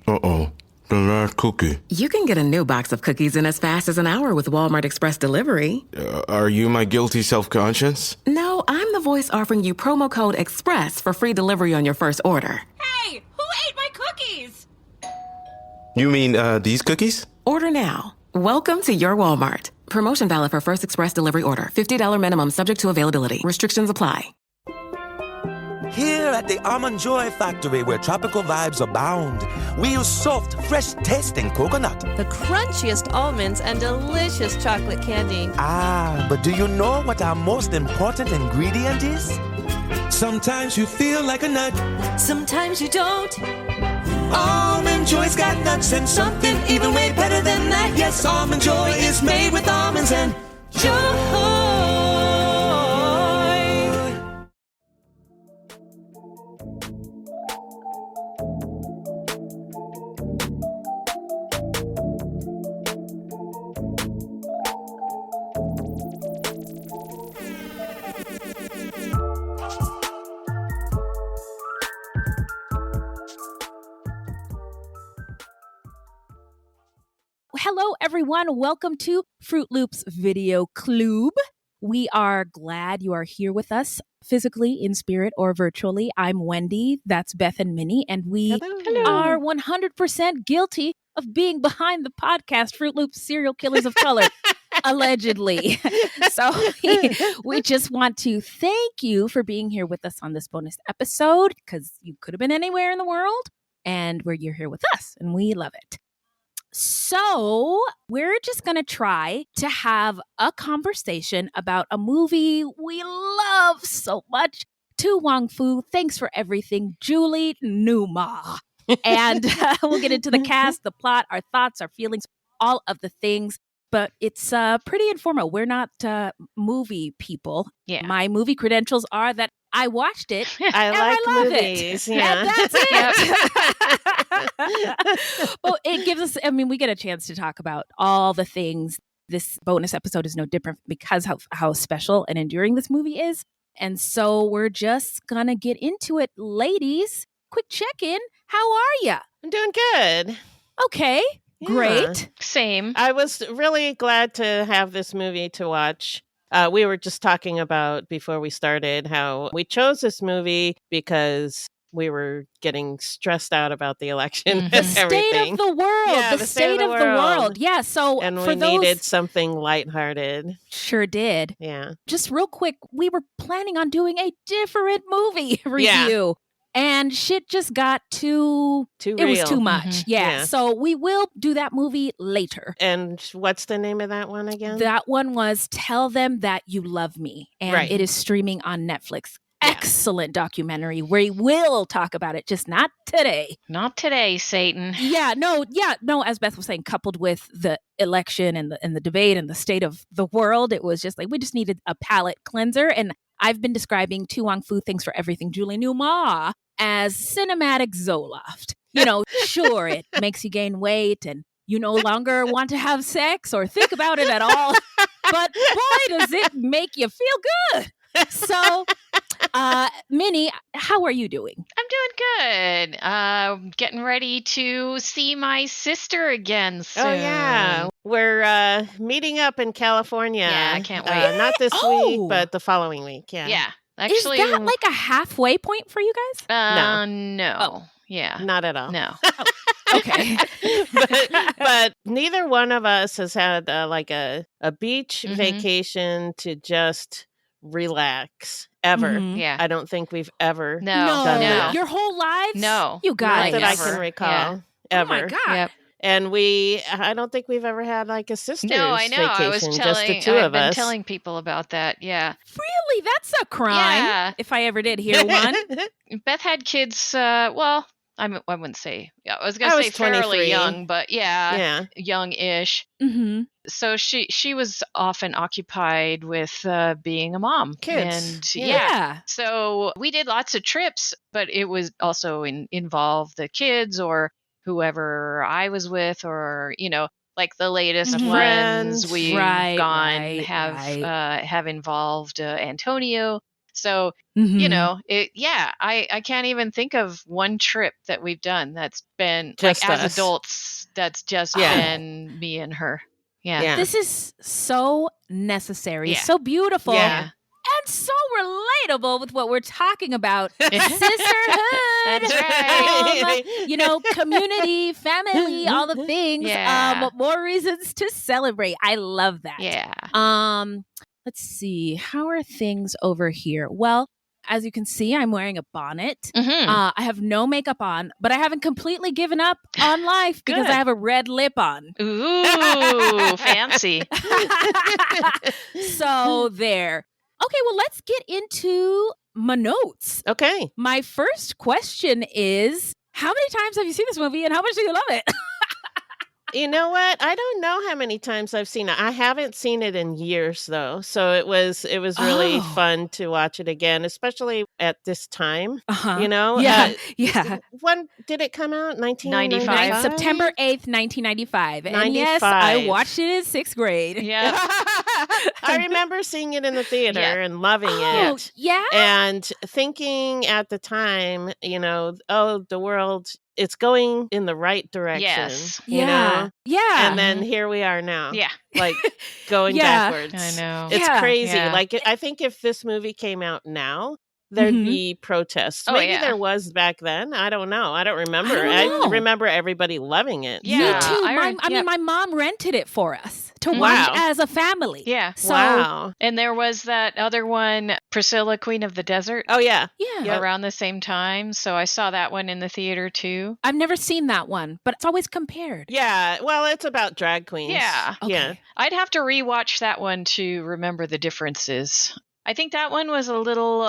Uh-oh. The last cookie. You can get a new box of cookies in as fast as an hour with Walmart Express Delivery. Are you my guilty self-conscience? No, I'm the voice offering you promo code EXPRESS for free delivery on your first order. Hey, who ate my cookies? You mean, these cookies? Order now. Welcome to your Walmart. Promotion valid for first express delivery order. $50 minimum subject to availability. Restrictions apply. Here at the Almond Joy Factory, where tropical vibes abound, we use soft, fresh-tasting coconut. The crunchiest almonds and delicious chocolate candy. Ah, but do you know what our most important ingredient is? Sometimes you feel like a nut. Sometimes you don't. Almond Joy's got nuts and something even way better than that. Yes, Almond Joy is made with almonds and joy. Hello, everyone. Welcome to Fruitloops Video Club. We are glad you are here with us physically, in spirit, or virtually. I'm Wendy. That's Beth and Minnie. And we are 100% guilty of being behind the podcast Fruit Loops Serial Killers of Color. Allegedly. So we just want to thank you for being here with us on this bonus episode, because you could have been anywhere in the world, and you're here with us, and we love it. So we're just going to try to have a conversation about a movie we love so much. To Wong Foo, thanks for everything, Julie Newmar. And we'll get into the cast, the plot, our thoughts, our feelings, all of the things. But it's pretty informal. We're not movie people. Yeah. My movie credentials are that I watched it. I love movies. It. Yeah. And that's it. Well, it gives us, we get a chance to talk about all the things. This bonus episode is no different because of how special and enduring this movie is. And so we're just going to get into it. Ladies, quick check-in. How are you? I'm doing good. Okay. Yeah. Great. Same. I was really glad to have this movie to watch. We were just talking about before we started how we chose this movie because we were getting stressed out about the election and everything. State of the world. Yeah, the state of the world. Yeah. So and for we needed something lighthearted. Sure did. Yeah. Just real quick, we were planning on doing a different movie review. Yeah. And shit just got too real. It was too much. Mm-hmm. Yeah. So we will do that movie later. And what's the name of that one again? That one was Tell Them That You Love Me. And it is streaming on Netflix. Yeah. Excellent documentary. We will talk about it, just not today. Not today, Satan. No, as Beth was saying, coupled with the election and the debate and the state of the world, it was just like we just needed a palate cleanser. And I've been describing To Wong Foo, thanks for everything, Julie Newmar, as cinematic Zoloft. Sure, it makes you gain weight and you no longer want to have sex or think about it at all. But boy, does it make you feel good. So, Minnie, how are you doing? I'm doing good. Getting ready to see my sister again soon. Oh, yeah. We're meeting up in California. Yeah, I can't wait. Not this week, but the following week. Yeah. Yeah. Actually, is that like a halfway point for you guys? No. Oh. Yeah. Not at all. No. Okay. but neither one of us has had like a beach vacation to just relax ever. Mm-hmm. Yeah. I don't think we've ever done that. Your whole lives? No. You guys. Not that I can recall ever. Oh my God. Yep. And I don't think we've ever had like a sister's vacation. No, I know. I was just the two of us. I've been telling people about that. Yeah. Really? That's a crime. Yeah. If I ever did hear one. Beth had kids. Well, I wouldn't say. Yeah, I was going to say fairly 23. young, but young-ish. Mm-hmm. So she was often occupied with being a mom. Kids. And so we did lots of trips, but it was also involved the kids or whoever I was with, or like the latest friends we've gone have involved Antonio. So, I can't even think of one trip that we've done that's been Just like as us. adults, that's just Yeah. been me and her. Yeah. Yeah. This is so necessary, Yeah. so beautiful, Yeah. and so relatable with what we're talking about. Sisterhood. That's right. Community, family, all the things. Yeah. More reasons to celebrate. I love that. Yeah. Let's see. How are things over here? Well, as you can see, I'm wearing a bonnet. Mhm. I have no makeup on, but I haven't completely given up on life because Good. I have a red lip on. Ooh, fancy. So there. Okay, well, let's get into my notes. Okay. My first question is, how many times have you seen this movie and how much do you love it? You know what? I don't know how many times I've seen it. I haven't seen it in years though. So it was really Oh. fun to watch it again, especially at this time. Uh-huh. Yeah. Yeah. When did it come out? 1995? September 8th, 1995. And yes, I 95. watched it in 6th grade. Yeah. I remember seeing it in the theater Yeah. and loving Oh, it. yeah? And thinking at the time, the world, it's going in the right direction. Yes. You know? Yeah. And then here we are now. Yeah. Like going Yeah. backwards. I know. It's Yeah. crazy. Yeah. Like, I think if this movie came out now, there'd Mhm. be protests. Oh, Maybe yeah. there was back then. I don't know. I don't remember. I don't know. remember everybody loving it. Yeah. Me too. I My mom rented it for us to Wow. watch as a family. Yeah. So, Wow. And there was that other one, Priscilla, Queen of the Desert, Oh, yeah. yeah. Yep. around the same time. So I saw that one in the theater too. I've never seen that one, but it's always compared. Yeah. Well, it's about drag queens. Yeah. Okay. Yeah. I'd have to rewatch that one to remember the differences. I think that one was a little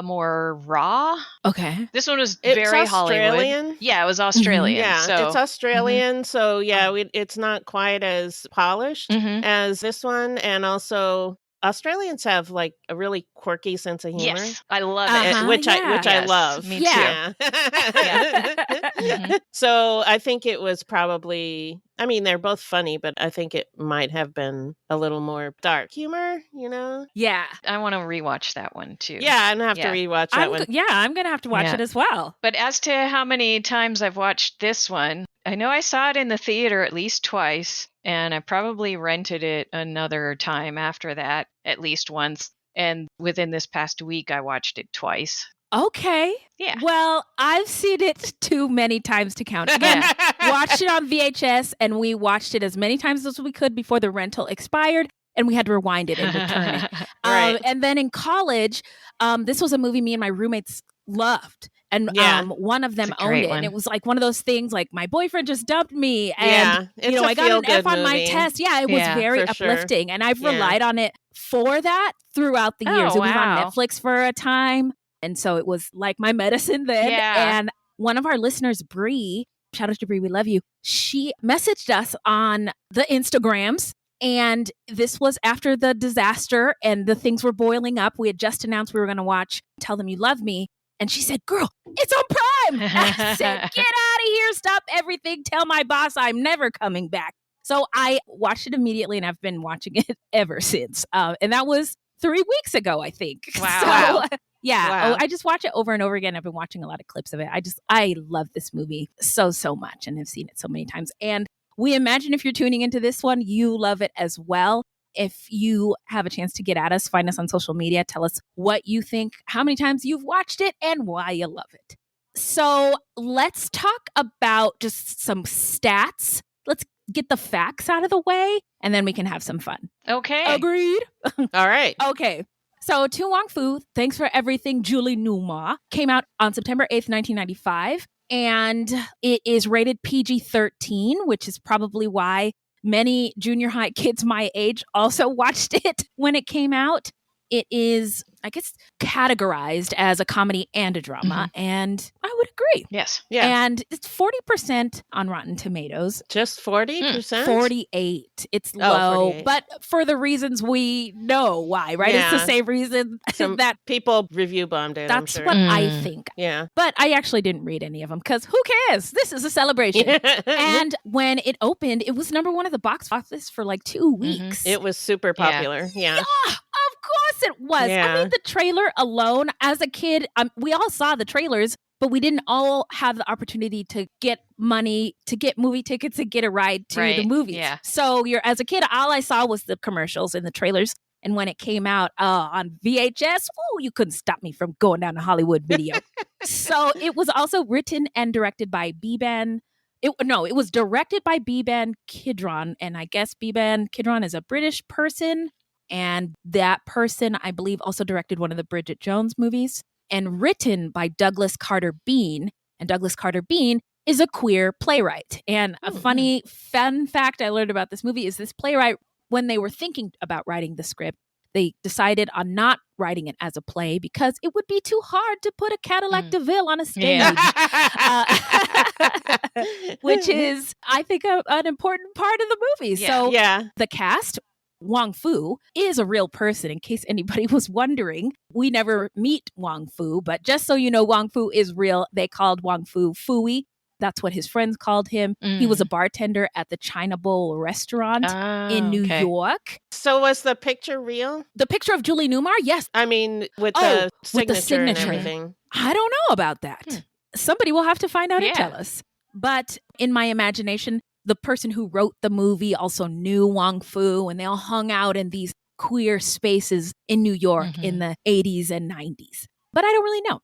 more raw. Okay. This one was It's very Hollywood. Australian. Yeah, it was Australian. Yeah, so, it's Australian, so yeah, it's not quite as polished Mhm. as this one, and also Australians have like a really quirky sense of humor, Yes, I love Uh-huh. it. which I Yes, love. me Yeah. Mhm. So I think it was probably. I mean, they're both funny, but I think it might have been a little more dark humor. Yeah. I want to rewatch that one too. Yeah, I'm gonna have to Yeah. rewatch that one. I'm going to have to watch Yeah. it as well. But as to how many times I've watched this one, I know I saw it in the theater at least twice, and I probably rented it another time after that, at least once. And within this past week, I watched it twice. Okay. Yeah. Well, I've seen it too many times to count. Again, watched it on VHS, and we watched it as many times as we could before the rental expired, and we had to rewind it and return it. Right. And then in college, this was a movie me and my roommates loved. And Yeah. one of them It's a owned great it. one. And it was like one of those things like my boyfriend just dumped me. And, Yeah, it's a I got an feel-good F on my movie. test. Yeah, it was Yeah, very for sure. uplifting. And I've Yeah. relied on it for that throughout the years. Oh, It was on wow. Netflix for a time. And so it was like my medicine then. Yeah. And one of our listeners, Bree, shout out to Bree, we love you. She messaged us on the Instagrams. And this was after the disaster and the things were boiling up. We had just announced we were going to watch Tell Them You Love Me. And she said, girl, it's on Prime. I said, get out of here. Stop everything. Tell my boss I'm never coming back. So I watched it immediately and I've been watching it ever since. And that was 3 weeks ago, I think. Wow. So, yeah. Wow. I just watch it over and over again. I've been watching a lot of clips of it. I love this movie so much and have seen it so many times. And we imagine if you're tuning into this one, you love it as well. If you have a chance to get at us, find us on social media. Tell us what you think, how many times you've watched it, and why you love it. So let's talk about just some stats. Let's get the facts out of the way, and then we can have some fun. Okay. Agreed? All right. Okay. So To Wong Foo, Thanks for Everything, Julie Newmar, came out on September 8th, 1995. And it is rated PG-13, which is probably why many junior high kids my age also watched it when it came out. It is, I guess, categorized as a comedy and a drama, and I would agree. Yes. Yeah. And it's 40% on Rotten Tomatoes. Just 40%? 48. It's low, 48. but for the reasons we know why, right? It's the Yeah. same reason Some that people review bombed it. that's I'm sure. what I Mm. think. Yeah. But I actually didn't read any of them because who cares? This is a celebration. And when it opened, it was number one at the box office for like 2 weeks. It was super popular. Yeah. Of course course it was. Yeah. I mean, the trailer alone, as a kid, we all saw the trailers, but we didn't all have the opportunity to get money, to get movie tickets, and get a ride to the movies. Yeah. So as a kid, all I saw was the commercials and the trailers. And when it came out on VHS, you couldn't stop me from going down to Hollywood Video. So it was also written and directed by Beban. It was directed by Beban Kidron. And I guess Beban Kidron is a British person. And that person, I believe, also directed one of the Bridget Jones movies. And written by Douglas Carter Beane. And Douglas Carter Beane is a queer playwright. And a funny fun fact I learned about this movie is this playwright, when they were thinking about writing the script, they decided on not writing it as a play because it would be too hard to put a Cadillac DeVille on a stage. Which is, I think, an important part of the movie. Yeah. So Yeah. the cast, Wong Foo, is a real person, in case anybody was wondering. We never meet Wong Foo, but just so you know, Wong Foo is real. They called Wong Foo Fooey. That's what his friends called him. He was a bartender at the China Bowl restaurant in New York. So was the picture real? The picture of Julie Newmar? Yes. I mean, with Oh, the signature, with the signature. and everything. I don't know about that. Somebody will have to find out and Yeah. tell us. But in my imagination, the person who wrote the movie also knew Wong Foo, and they all hung out in these queer spaces in New York in the 80s and 90s. But I don't really know.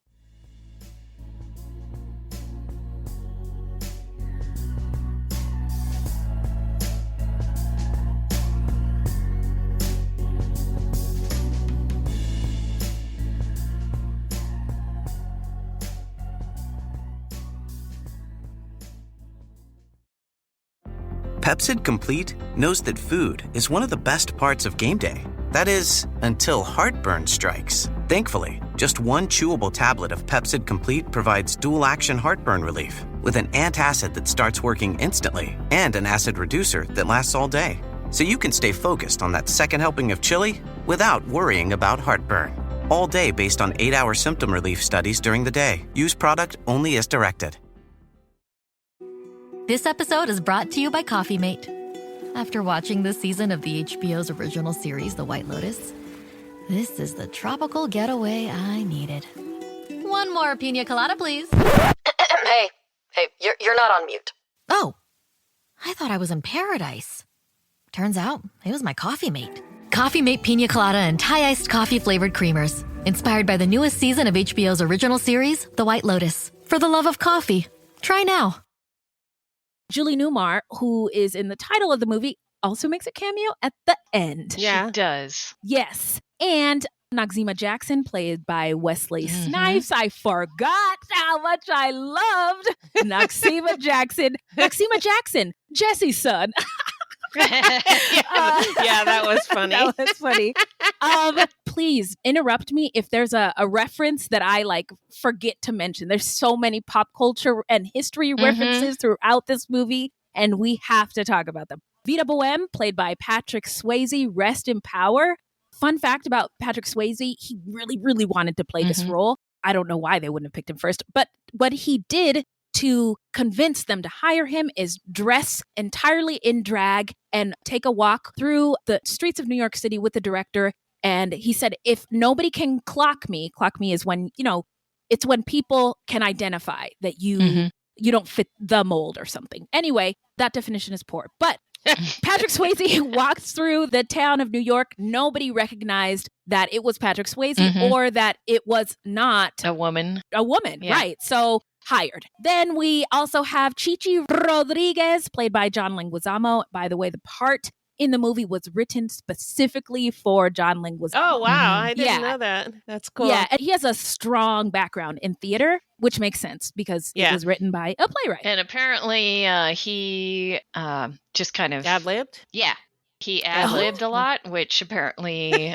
Pepsid Complete knows that food is one of the best parts of game day. That is, until heartburn strikes. Thankfully, just one chewable tablet of Pepsid Complete provides dual-action heartburn relief with an antacid that starts working instantly and an acid reducer that lasts all day. So you can stay focused on that second helping of chili without worrying about heartburn. All day based on 8-hour symptom relief studies during the day. Use product only as directed. This episode is brought to you by Coffee Mate. After watching this season of the HBO's original series, The White Lotus, this is the tropical getaway I needed. One more pina colada, please. Hey, you're not on mute. Oh, I thought I was in paradise. Turns out it was my Coffee Mate. Coffee Mate pina colada and Thai-iced coffee flavored creamers. Inspired by the newest season of HBO's original series, The White Lotus. For the love of coffee. Try now. Julie Newmar, who is in the title of the movie, also makes a cameo at the end. Yeah. She does. Yes. And Noxeema Jackson, played by Wesley Snipes. I forgot how much I loved Noxeema Jackson. Noxeema Jackson, Jesse's son. Yeah, that was funny. That was funny. Please interrupt me if there's a reference that I forget to mention. There's so many pop culture and history references throughout this movie, and we have to talk about them. Vita Boheme, played by Patrick Swayze, rest in power. Fun fact about Patrick Swayze, he really, really wanted to play this role. I don't know why they wouldn't have picked him first, but what he did to convince them to hire him is dress entirely in drag and take a walk through the streets of New York City with the director. And he said, if nobody can clock me is when, it's when people can identify that you don't fit the mold or something. Anyway, that definition is poor. But Patrick Swayze walks through the town of New York. Nobody recognized that it was Patrick Swayze or that it was not a woman. Yeah. Right. So hired. Then we also have Chichi Rodriguez, played by John Leguizamo. By the way, the part in the movie was written specifically for John Leguizamo. Oh, wow. I didn't know that. That's cool. Yeah, and he has a strong background in theater, which makes sense because it was written by a playwright. And apparently he just kind of... Ad-libbed? Yeah. He ad-libbed a lot, which apparently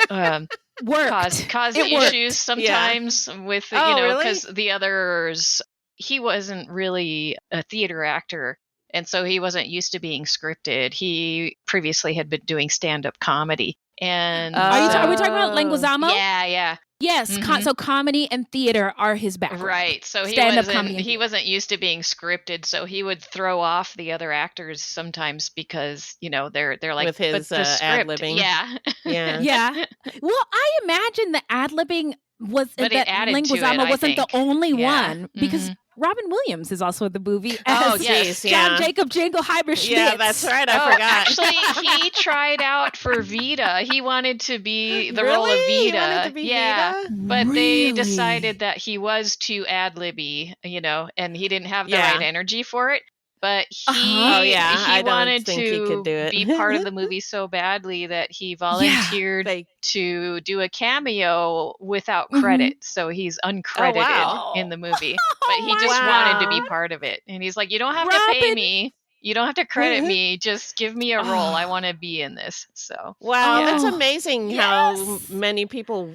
worked. caused issues sometimes with, because the others... He wasn't really a theater actor And so he wasn't used to being scripted. He previously had been doing stand-up comedy. And Are we talking about Leguizamo? Yeah. Yes. So comedy and theater are his background. Right. So he wasn't used to being scripted. So he would throw off the other actors sometimes because, they're like, with his ad-libbing. Yeah. Yeah. Well, I imagine the ad-libbing was But that it added to it, Leguizamo I wasn't the think. only Yeah. one because Robin Williams is also in the movie Oh, as geez, John Jacob Jingleheimer Schmitz. Yeah, that's right. I forgot. Actually, he tried out for Vita. He wanted to be the role of Really? He Vita. wanted to be Vita? But Really? they decided that he was too ad-libby, and he didn't have the right energy for it. But he I don't wanted think he could do to it. be part of the movie so badly that he volunteered to do a cameo without credit. So he's uncredited in the movie. But he just wanted to be part of it. And he's like, you don't have to pay me. You don't have to credit me. Just give me a role. I want to be in this. So wow, that's amazing how many people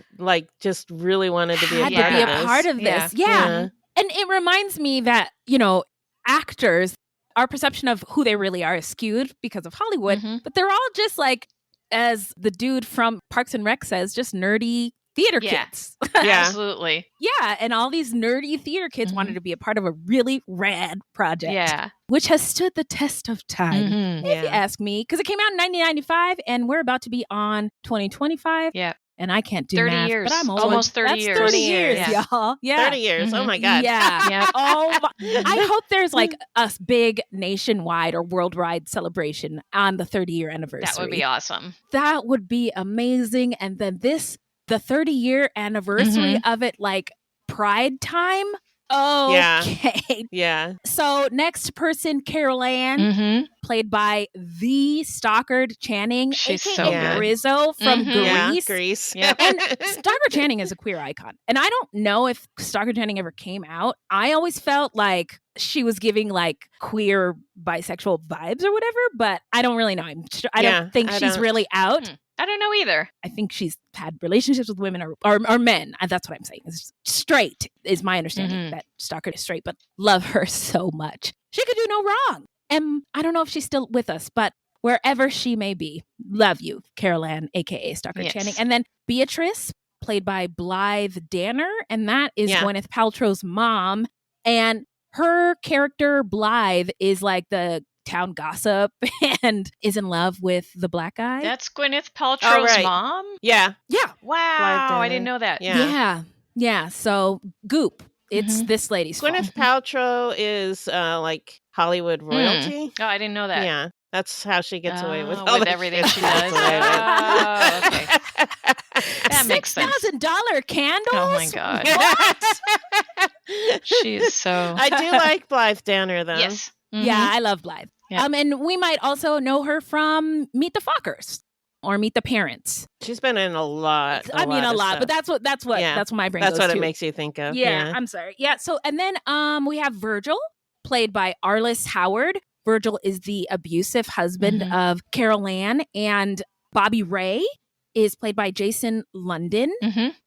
just really wanted to be a part of this. Yeah. And it reminds me that, actors, our perception of who they really are is skewed because of Hollywood, but they're all just as the dude from Parks and Rec says, just nerdy theater kids. Absolutely. Yeah, and all these nerdy theater kids wanted to be a part of a really rad project. Yeah. Which has stood the test of time, if you ask me. Because it came out in 1995, and we're about to be on 2025. Yeah. And I can't do 30 math, years. but I'm old. Almost 30 That's years. 30 years, Yeah. y'all. Yeah. 30 years. Oh, my God. Yeah. Oh, I hope there's a big nationwide or worldwide celebration on the 30-year anniversary. That would be awesome. That would be amazing. And then the 30-year anniversary of it, Pride time. Okay. Yeah. So next person, Carol Ann, played by the Stockard Channing, She's aka so good. Rizzo from Yeah, Grease. Grease. Yeah. And Stockard Channing is a queer icon. And I don't know if Stockard Channing ever came out. I always felt like she was giving queer bisexual vibes or whatever, but I don't really know. I don't think she's really out. I don't know either. I think she's had relationships with women or men. That's what I'm saying. It's straight is my understanding that Stockard is straight, but love her so much. She could do no wrong. And I don't know if she's still with us, but wherever she may be, love you, Carol Ann, a.k.a. Stockard Channing. And then Beatrice, played by Blythe Danner, and that is Gwyneth Paltrow's mom. And her character, Blythe, is the town gossip and is in love with the black guy. That's Gwyneth Paltrow's mom? Yeah. Yeah. Wow. I didn't know that. Yeah. So Goop. It's this lady's Gwyneth Paltrow is Hollywood royalty. Oh, I didn't know that. Yeah. That's how she gets away with everything she does. Oh, okay. That makes sense. $6,000 candles? Oh my God. What? She's so. I do like Blythe Danner, though. Yes. Yeah, I love Blythe. Yeah. And we might also know her from Meet the Fockers or Meet the Parents. She's been in a lot. A lot, but that's what my brain That's goes what to. it makes you think of. Yeah, I'm sorry. Yeah, so and then we have Virgil, played by Arliss Howard. Virgil is the abusive husband of Carol Ann, and Bobby Ray is played by Jason London.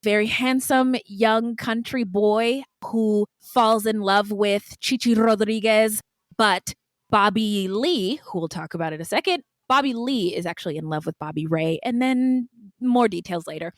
Very handsome young country boy who falls in love with Chichi Rodriguez, but Bobby Lee, who we'll talk about in a second, Bobby Lee is actually in love with Bobby Ray, and then more details later.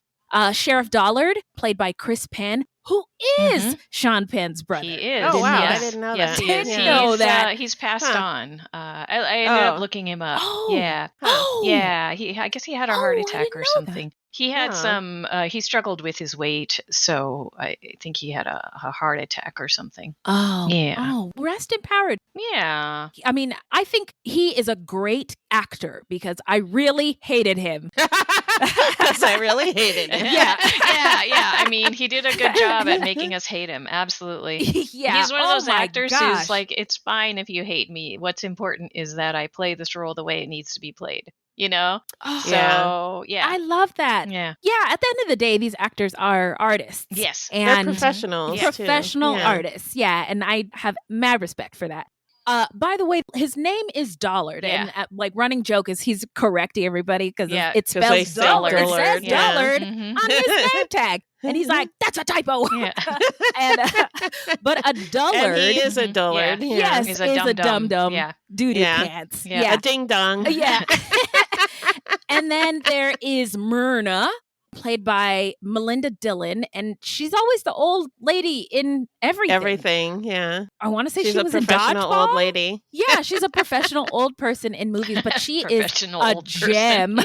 Sheriff Dollard, played by Chris Penn, who is Sean Penn's brother. He is. Oh, wow. Yes. I didn't know Yes, that. he is. Didn't know that. He's passed on. I ended up looking him up. Oh. Yeah. Oh. Yeah. I guess he had a heart I attack didn't or know something. He had some, he struggled with his weight, so I think he had a heart attack or something. Oh. Yeah. Oh, rest empowered. Yeah. I mean, I think he is a great actor because I really hated him. Because I really hated him. Yeah. I mean, he did a good job at making us hate him. Absolutely. Yeah. He's one of those actors gosh. who's like, it's fine if you hate me. What's important is that I play this role the way it needs to be played. You know? Oh, So, yeah. I love that. Yeah. Yeah. At the end of the day, these actors are artists. Yes. They're And professionals. professional too. Yeah. artists. Yeah. And I have mad respect for that. By the way, his name is Dollard, and like running joke is he's correcting everybody because it spells Dollard. It says Dollard on his name tag, and he's like, "That's a typo." And but a dullard, and he is a dullard. Yes, he's is a dum dum. Doo-doo pants. A ding dong. Yeah. And then there is Myrna, played by Melinda Dillon, and she's always the old lady in everything. Everything, yeah. I want to say she's she was a professional in Dodgeball. Old lady. Yeah, she's a professional old person in movies, but she is a gem.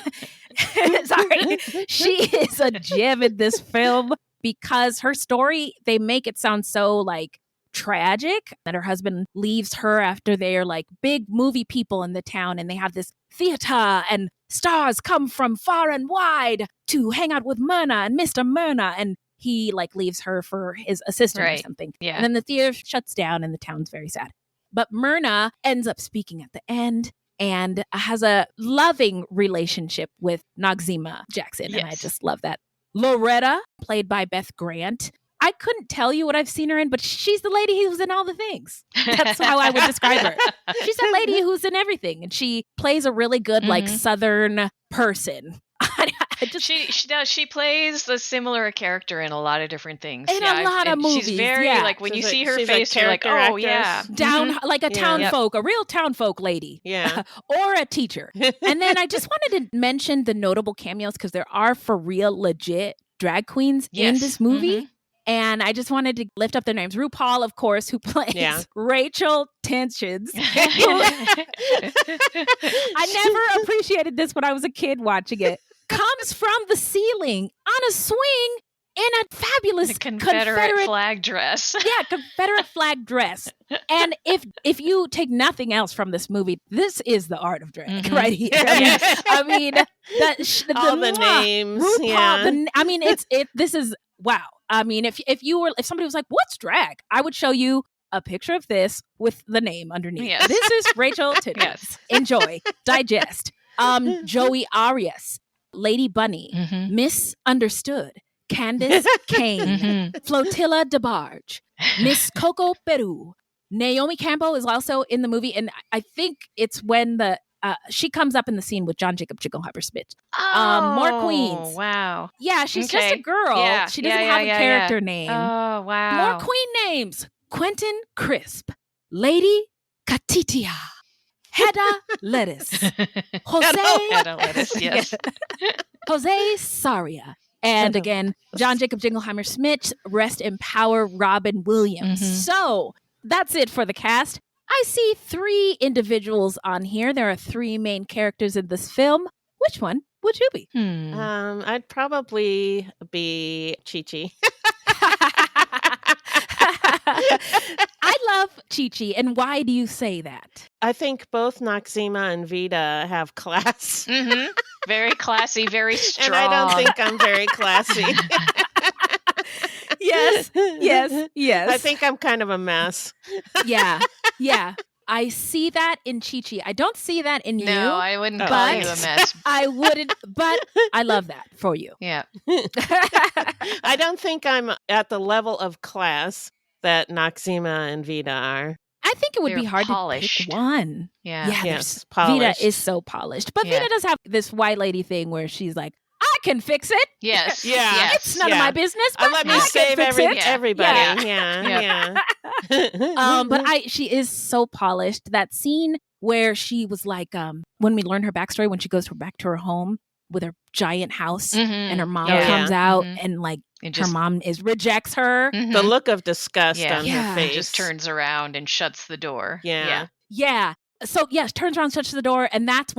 Sorry. She is a gem in this film because her story, they make it sound so like tragic that her husband leaves her after they are like big movie people in the town, and they have this theater and stars come from far and wide to hang out with Myrna and Mr. Myrna, and he like leaves her for his assistant or something. And then the theater shuts down and the town's very sad. But Myrna ends up speaking at the end and has a loving relationship with Noxeema Jackson. And I just love that. Loretta, played by Beth Grant. I couldn't tell you what I've seen her in, but she's the lady who's in all the things. That's how I would describe her. She's that lady who's in everything, and she plays a really good, like, Southern person. She does. She plays a similar character in a lot of different things. In a lot of movies. She's very, like, when you see her face, you're like, oh, yeah. Down, like a town folk, a real town folk lady. Yeah. Or a teacher. And then I just wanted to mention the notable cameos because there are for real, legit drag queens in this movie. And I just wanted to lift up their names. RuPaul, of course, who plays Rachel Tensions. I never appreciated this when I was a kid watching it. Comes from the ceiling on a swing in a fabulous Confederate flag dress. Yeah, Confederate flag dress. And if you take nothing else from this movie, this is the art of drag right here. I mean, all the names. RuPaul, I mean, this is wow. I mean, if somebody was like, "What's drag?" I would show you a picture of this with the name underneath. Yes. This is Rachel Titters. Enjoy, digest. Joey Arias, Lady Bunny, Misunderstood, Candace Kane, Flotilla DeBarge, Miss Coco Peru. Naomi Campbell is also in the movie, and I think it's when she comes up in the scene with John Jacob Jingleheimer Smith. More queens. Wow. Yeah, she's just a girl. Yeah. She doesn't have a character name. Oh, wow. More queen names. Quentin Crisp, Lady Katitia, Hedda Lettuce, Hedda Lettuce, yes. Jose Saria. And again, John Jacob Jingleheimer Smith, rest in power, Robin Williams. So that's it for the cast. I see 3 individuals on here. There are 3 main characters in this film. Which one would you be? I'd probably be Chi-Chi. I love Chi-Chi. And why do you say that? I think both Noxeema and Vida have class. Very classy, very strong. And I don't think I'm very classy. Yes. I think I'm kind of a mess. Yeah. I see that in Chi-Chi. I don't see that in you. No, I wouldn't call you a mess. I wouldn't, but I love that for you. Yeah. I don't think I'm at the level of class that Noxeema and Vida are. I think it would They're be hard polished. to pick one. Yeah. Yes, Vida polished. is so polished. But Vida does have this white lady thing where she's like, I can fix it. Yes. Yeah. It's none of my business, but let me I save can fix it. everybody. Yeah. But she is so polished. That scene where she was like, when we learn her backstory, when she goes back to her home with her giant house and her mom comes out and like her mom rejects her. The look of disgust on her face. Just turns around and shuts the door. Yeah. So yes, turns around, shuts the door, and that's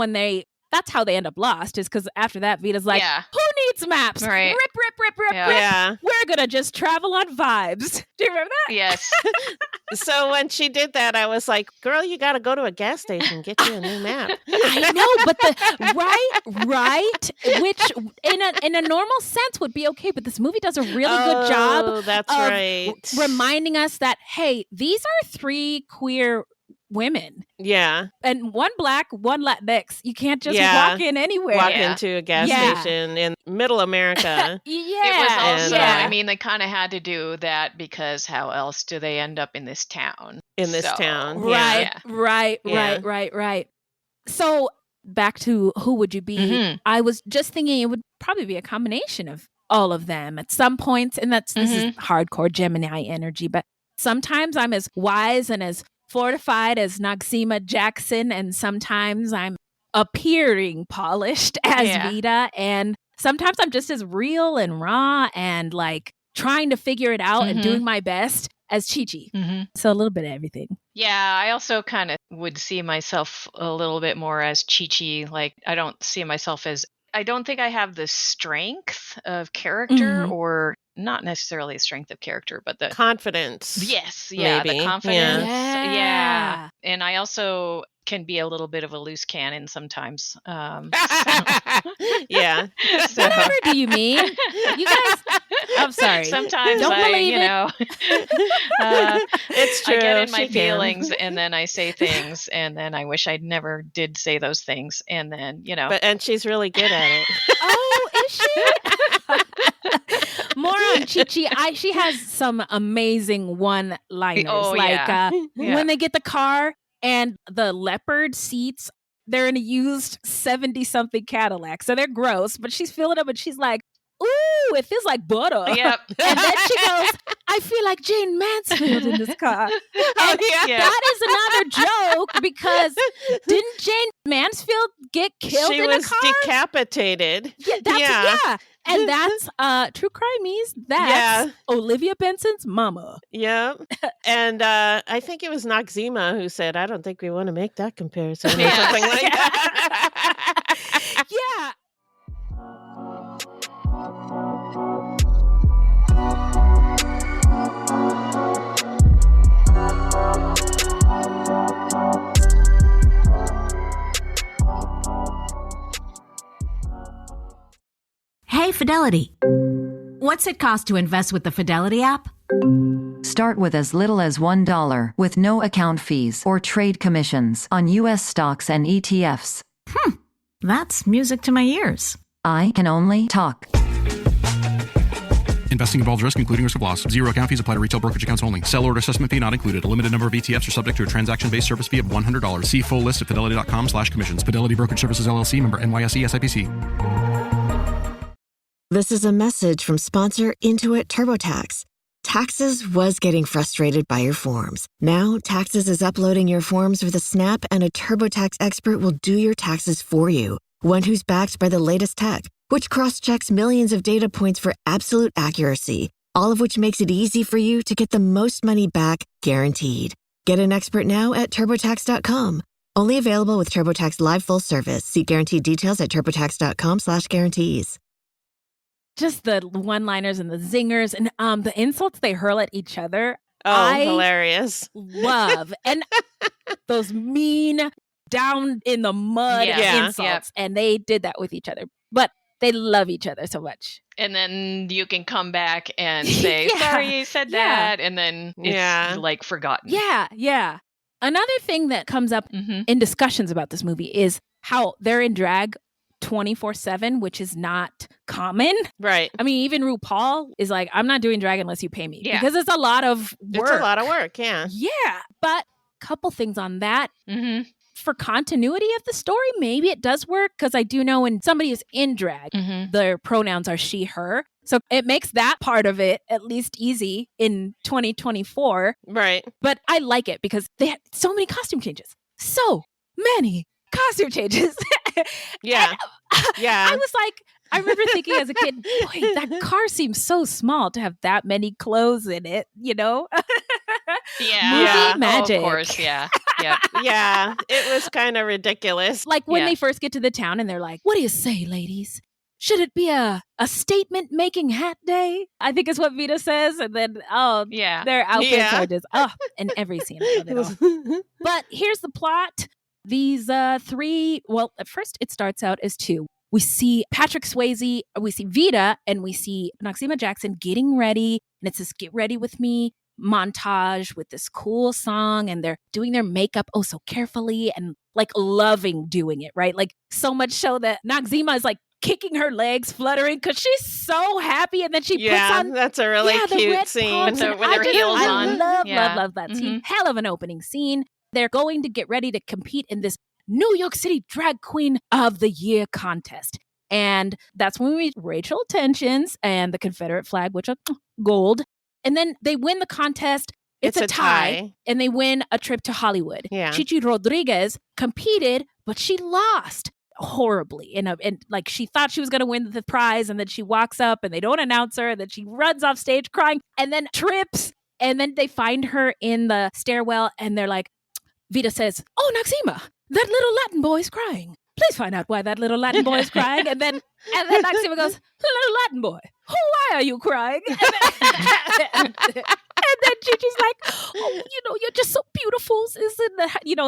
how they end up lost, is because after that, Vita's like, who needs maps? Right. Rip. Yeah. We're going to just travel on vibes. Do you remember that? Yes. So when she did that, I was like, girl, you got to go to a gas station and get you a new map. I know, but right, which in a normal sense would be okay, but this movie does a really good job that's of right. reminding us that, hey, these are 3 queer women. Yeah. And one black, one Latinx. You can't just Yeah. walk in anywhere. Walk into a gas station in middle America. Yeah. It was also, yeah. I mean, they kind of had to do that because how else do they end up in this town? In this So, town. Right, Yeah. right, Yeah. right. So back to who would you be? Mhm. I was just thinking it would probably be a combination of all of them at some points. And this is hardcore Gemini energy. But sometimes I'm as wise and as fortified as Noxeema Jackson. And sometimes I'm appearing polished as Vita. And sometimes I'm just as real and raw and like trying to figure it out and doing my best as Chi-Chi. So a little bit of everything. Yeah, I also kind of would see myself a little bit more as Chi-Chi. Like, I don't see myself as, I don't think I have the strength of character or not necessarily the strength of character, but the confidence. Yes. Yeah. maybe. The confidence. Yeah. Yeah. And I also can be a little bit of a loose cannon sometimes. Yeah. So- Whatever do you mean? You guys, I'm sorry. Sometimes Don't believe it. It's true. I get in my She can. feelings and then I say things and then I wish I never did say those things. And then, And she's really good at it. Oh, is she? More on Chi-Chi. She has some amazing one-liners. Oh, yeah. When they get the car and the leopard seats, they're in a used 70-something Cadillac. So they're gross, but she's filling them and she's like, ooh, it feels like butter. Yep. And then she goes, I feel like Jane Mansfield in this car. And that is another joke because didn't Jane Mansfield get killed She in was a car? decapitated. Yeah. And that's True Crimies. That's Olivia Benson's mama. Yeah. And I think it was Noxeema who said, I don't think we want to make that comparison or something like that. Yeah. Hey, Fidelity. What's it cost to invest with the Fidelity app? Start with as little as $1 with no account fees or trade commissions on U.S. stocks and ETFs. That's music to my ears. I can only talk. Investing involves risk, including risk of loss. Zero account fees apply to retail brokerage accounts only. Sell order assessment fee not included. A limited number of ETFs are subject to a transaction-based service fee of $100. See full list at fidelity.com/commissions. Fidelity Brokerage Services, LLC, member NYSE SIPC. This is a message from sponsor Intuit TurboTax. Taxes was getting frustrated by your forms. Now, Taxes is uploading your forms with a snap, and a TurboTax expert will do your taxes for you. One who's backed by the latest tech, which cross-checks millions of data points for absolute accuracy, all of which makes it easy for you to get the most money back, guaranteed. Get an expert now at TurboTax.com. Only available with TurboTax Live Full Service. See guaranteed details at TurboTax.com/guarantees. Just the one-liners and the zingers and the insults they hurl at each other. Oh, hilarious. Love. And those mean down in the mud insults. And they did that with each other. But they love each other so much. And then you can come back and say, sorry, you said that. And then it's like forgotten. Yeah. Another thing that comes up in discussions about this movie is how they're in drag 24/7, which is not common. Right. I mean, even RuPaul is like, I'm not doing drag unless you pay me. Yeah. Because it's a lot of work. It's a lot of work, yeah. Yeah. But couple things on that. For continuity of the story, maybe it does work because I do know when somebody is in drag, their pronouns are she, her. So it makes that part of it at least easy in 2024. Right. But I like it because they had so many costume changes. So many costume changes. Yeah. I was like, I remember thinking as a kid, boy, that car seems so small to have that many clothes in it, you know? Movie magic. Oh, of course, yeah. Yeah, it was kind of ridiculous. Like when they first get to the town and they're like, what do you say, ladies? Should it be a statement-making hat day? I think is what Vita says. And then, their outfits are just, in every scene. I love it all. But here's the plot. These three, well, at first it starts out as two. We see Patrick Swayze, we see Vita, and we see Noxeema Jackson getting ready. And it says, get ready with me. montage with this cool song, and they're doing their makeup oh so carefully and like loving doing it, right? Like so much so that Noxzema is like kicking her legs, fluttering because she's so happy, and then she puts on that's a really the cute red scene pumps, with and her heels on. I love that scene. Hell of an opening scene. They're going to get ready to compete in this New York City Drag Queen of the Year contest. And that's when we meet Rachel Tensions and the Confederate flag, which are gold. And then they win the contest. It's a tie. And they win a trip to Hollywood. Yeah. Chichi Rodriguez competed, but she lost horribly. And like she thought she was going to win the prize, and then she walks up and they don't announce her, and then she runs off stage crying and then trips. And then they find her in the stairwell, and they're like, Vita says, "Oh, Noxzema, that little Latin boy is crying. Please find out why that little Latin boy is crying." And then Noxzema goes, "Little Latin boy, why are you crying?" And then Chichi's like, "Oh, you're just so beautiful,"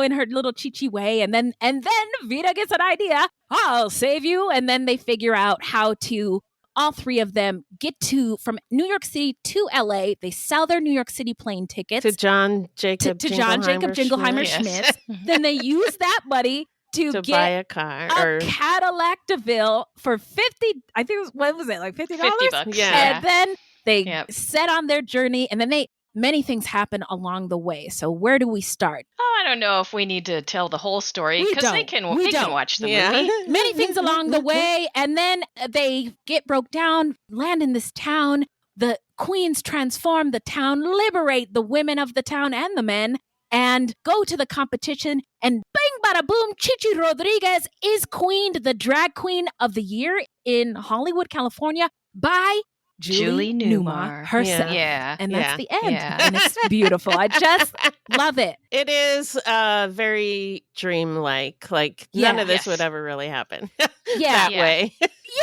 in her little Chichi way. And then Vita gets an idea. "I'll save you." And then they figure out how to, all three of them get from New York City to LA. They sell their New York City plane tickets to John Jacob Jingleheimer Schmidt. Then they use that money to get buy a car or Cadillac DeVille for $50. I think what was it, like $50? $50. Yeah. And then they set on their journey, and then many things happen along the way. So where do we start? Oh, I don't know if we need to tell the whole story, because they can watch the movie. Many things along the way, and then they get broke down, land in this town. The queens transform the town, liberate the women of the town and the men, and go to the competition. And bang, bada, boom, Chichi Rodriguez is queened the Drag Queen of the Year in Hollywood, California by Julie Newmar herself. Yeah. And that's the end. Yeah. And it's beautiful. I just love it. It is very dreamlike. Like none of this would ever really happen that way.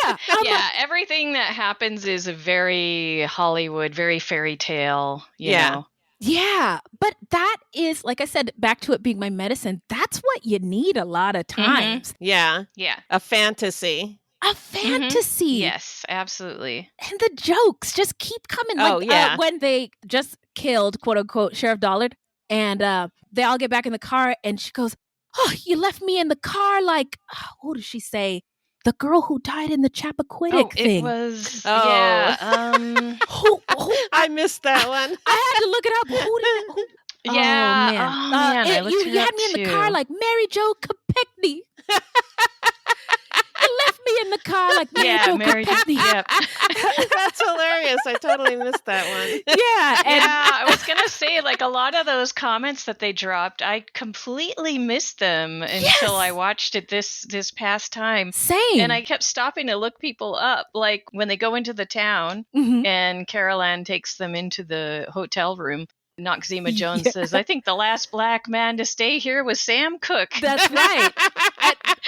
Yeah. Everything that happens is a very Hollywood, very fairy tale, you know. Yeah, but that is, like I said, back to it being my medicine. That's what you need a lot of times. Yeah. A fantasy. A fantasy. Yes, absolutely. And the jokes just keep coming. Like, when they just killed, quote unquote, Sheriff Dollard, and they all get back in the car, and she goes, "Oh, you left me in the car like," who does she say? The girl who died in the Chappaquiddick thing. It was, who, I missed that one. I had to look it up. Who? Yeah. Oh, man. You had me in the car like Mary Jo Kopechne. You left me in the car like Mary Jo Kopechne. That's hilarious. I totally missed that one. I was going to say, like, a lot of those comments that they dropped, I completely missed them until I watched it this past time. Same. And I kept stopping to look people up. Like, when they go into the town and Carol Ann takes them into the hotel room, Noxzema Jones says, "I think the last black man to stay here was Sam Cooke." That's right.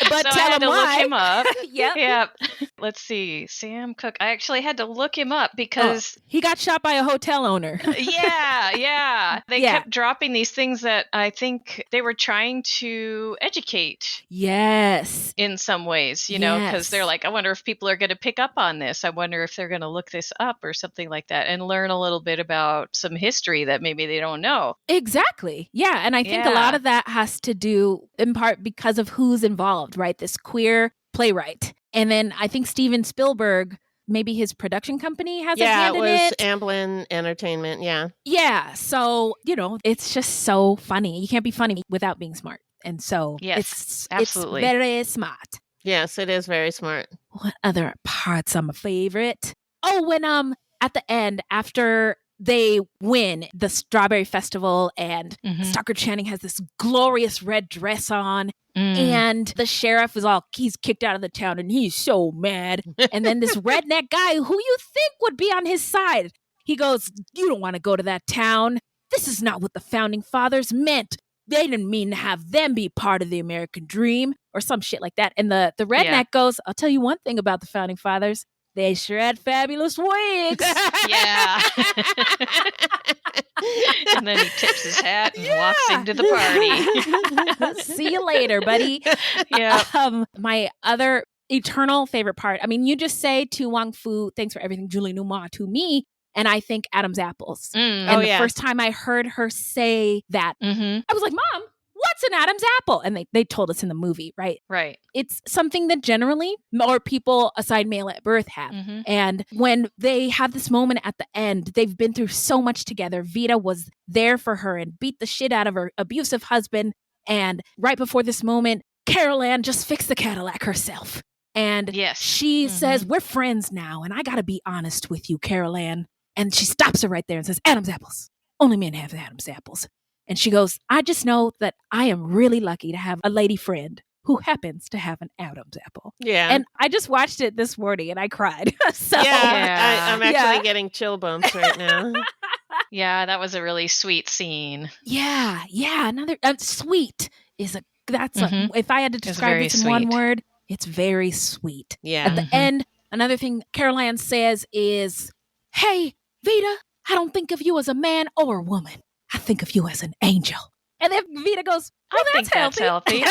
But so I had to look him up. Yep. Let's see. Sam Cooke. I actually had to look him up because he got shot by a hotel owner. They kept dropping these things that I think they were trying to educate. Yes. In some ways, you know, because they're like, I wonder if people are going to pick up on this. I wonder if they're going to look this up or something like that and learn a little bit about some history that maybe they don't know. Exactly. Yeah. And I think a lot of that has to do in part because of who's involved, right? This queer playwright. And then I think Steven Spielberg, maybe his production company has a hand in it. Yeah, it was Amblin Entertainment. Yeah. So, it's just so funny. You can't be funny without being smart. And so it's very smart. Yes, it is very smart. What other parts are my favorite? Oh, when at the end, after they win the Strawberry Festival and Stockard Channing has this glorious red dress on and the sheriff is he's kicked out of the town and he's so mad. And then this redneck guy who you think would be on his side, he goes, "You don't want to go to that town. This is not what the founding fathers meant. They didn't mean to have them be part of the American dream," or some shit like that. And the redneck goes, "I'll tell you one thing about the founding fathers. They sure had fabulous wigs." Yeah. And then he tips his hat and walks into the party. See you later, buddy. Yeah. My other eternal favorite part, I mean, you just say to Wong Foo, "Thanks for everything, Julie Newmar," to me. and I think Adam's apples. Mm. And the first time I heard her say that, I was like, Mom, what's an Adam's apple? And they told us in the movie, right? Right. It's something that generally more people assigned male at birth have. And when they have this moment at the end, they've been through so much together. Vita was there for her and beat the shit out of her abusive husband. And right before this moment, Carol Ann just fixed the Cadillac herself. And she says, we're friends now. And I got to be honest with you, Carol Ann. And she stops her right there and says, Adam's apples. Only men have Adam's apples. And she goes, I just know that I am really lucky to have a lady friend who happens to have an Adam's apple. Yeah. And I just watched it this morning and I cried. I'm actually getting chill bumps right now. Yeah, that was a really sweet scene. Yeah. Another sweet is if I had to describe this in one word, it's very sweet. Yeah. At the end, another thing Carol Ann says is, hey, Vita, I don't think of you as a man or a woman. I think of you as an angel. And then Vita goes, well, I think that's healthy.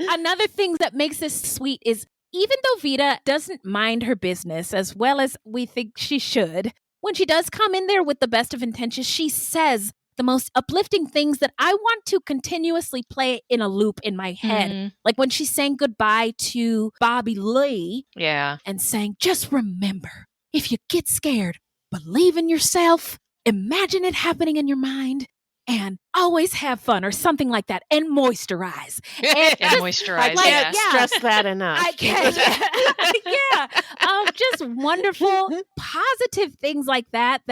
Another thing that makes this sweet is even though Vita doesn't mind her business as well as we think she should, when she does come in there with the best of intentions, she says the most uplifting things that I want to continuously play in a loop in my head. Like when she's saying goodbye to Bobby Lee and saying, just remember, if you get scared, believe in yourself, imagine it happening in your mind, and always have fun or something like that, and moisturize. And moisturize, I can't stress that enough. I can't. Just wonderful, positive things like that,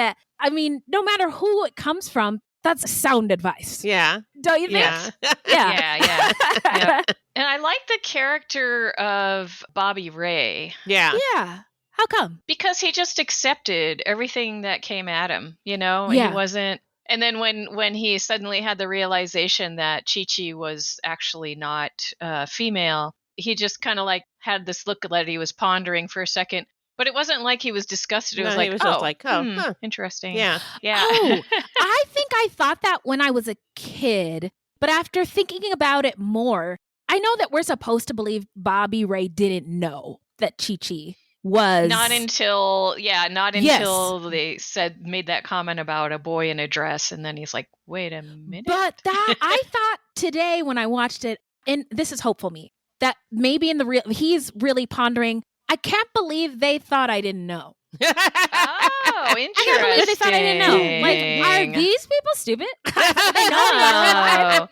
I mean, no matter who it comes from, that's sound advice. Yeah. Don't you think? Yeah. And I like the character of Bobby Ray. Yeah. How come? Because he just accepted everything that came at him, you know? Yeah. He wasn't. And then when he suddenly had the realization that Chi-Chi was actually not female, he just kind of like had this look that he was pondering for a second. But it wasn't like he was disgusted. It was like, just like, huh. Interesting. Yeah. Oh, I think I thought that when I was a kid. But after thinking about it more, I know that we're supposed to believe Bobby Ray didn't know that Chi-Chi was not until they made that comment about a boy in a dress, and then he's like, wait a minute. But that I thought today when I watched it, and this is hopeful me, that maybe in the real he's really pondering, I can't believe they thought I didn't know. Oh, interesting. I can't believe they thought I didn't know. Like, are these people stupid? They know.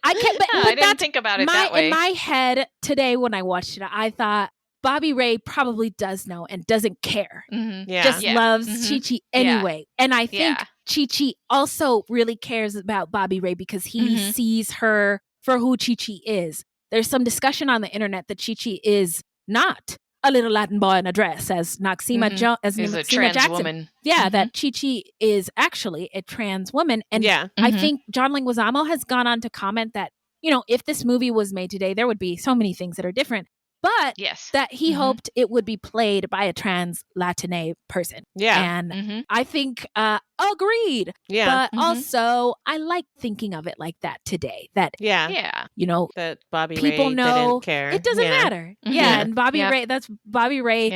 I can't. But I didn't think about it that way. In my head today when I watched it, I thought Bobby Ray probably does know and doesn't care. Just loves Chi-Chi anyway. And I think Chi-Chi also really cares about Bobby Ray because he sees her for who Chi-Chi is. There's some discussion on the internet that Chi-Chi is not a little Latin boy in a dress, as Noxima a trans Jackson. Woman. Yeah, that Chi-Chi is actually a trans woman. And I think John Leguizamo has gone on to comment that, you know, if this movie was made today, there would be so many things that are different. But that he hoped it would be played by a trans Latine person. Yeah. And I think, agreed. Yeah. But also, I like thinking of it like that today. That, you know, that Bobby people Ray know didn't care. It doesn't matter. Yeah. And Bobby Ray, that's Bobby Ray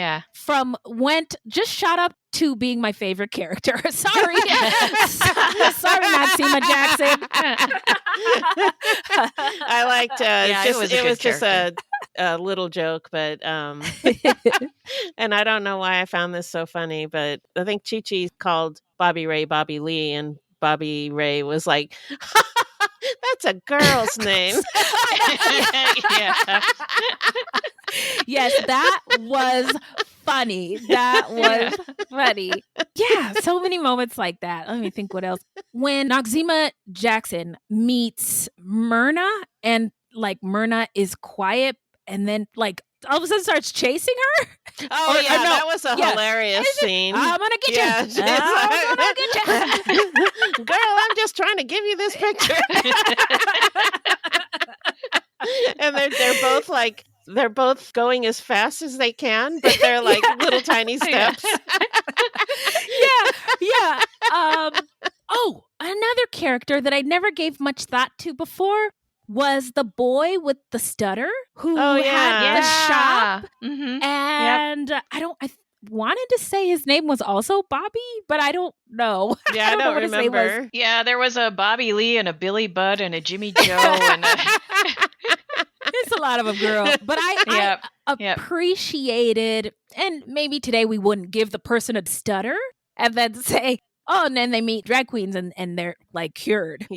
just shot up to being my favorite character. Sorry. Sorry, Noxima Jackson. I liked it was just a little joke, but and I don't know why I found this so funny, but I think Chi-Chi called Bobby Ray Bobby Lee, and Bobby Ray was like, that's a girl's name. Yes, that was funny. That was funny. Yeah, so many moments like that. Let me think what else. When Noxima Jackson meets Myrna, and like Myrna is quiet, and then like all of a sudden starts chasing her. Oh, that was a hilarious scene. I'm gonna get you. I'm gonna get you. Girl, I'm just trying to give you this picture. And they're both going as fast as they can, but they're like little tiny steps. Another character that I never gave much thought to before was the boy with the stutter who Oh, had the shop. Mm-hmm. And I wanted to say his name was also Bobby, but I don't know. Yeah, I don't know what his name was. remember. Yeah, there was a Bobby Lee and a Billy Budd and a Jimmy Joe and a... It's a lot of them, girl. But I appreciated, and maybe today we wouldn't give the person a stutter and then say, oh, and then they meet drag queens and they're like cured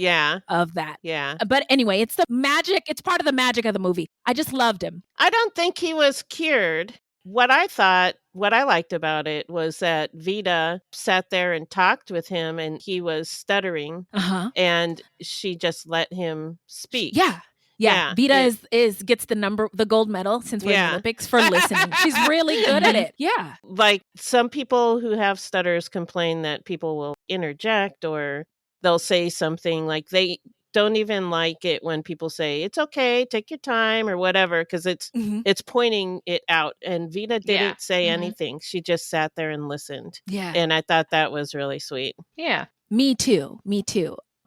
of that. Yeah. But anyway, it's the magic. It's part of the magic of the movie. I just loved him. I don't think he was cured. What I liked about it was that Vida sat there and talked with him and he was stuttering and she just let him speak. Yeah. Vida gets the gold medal since we're in the Olympics for listening. She's really good at it. Yeah. Like some people who have stutters complain that people will interject or they'll say something like they don't even like it when people say it's okay, take your time or whatever, because it's pointing it out. And Vida didn't say anything. She just sat there and listened. Yeah. And I thought that was really sweet. Yeah. Me too.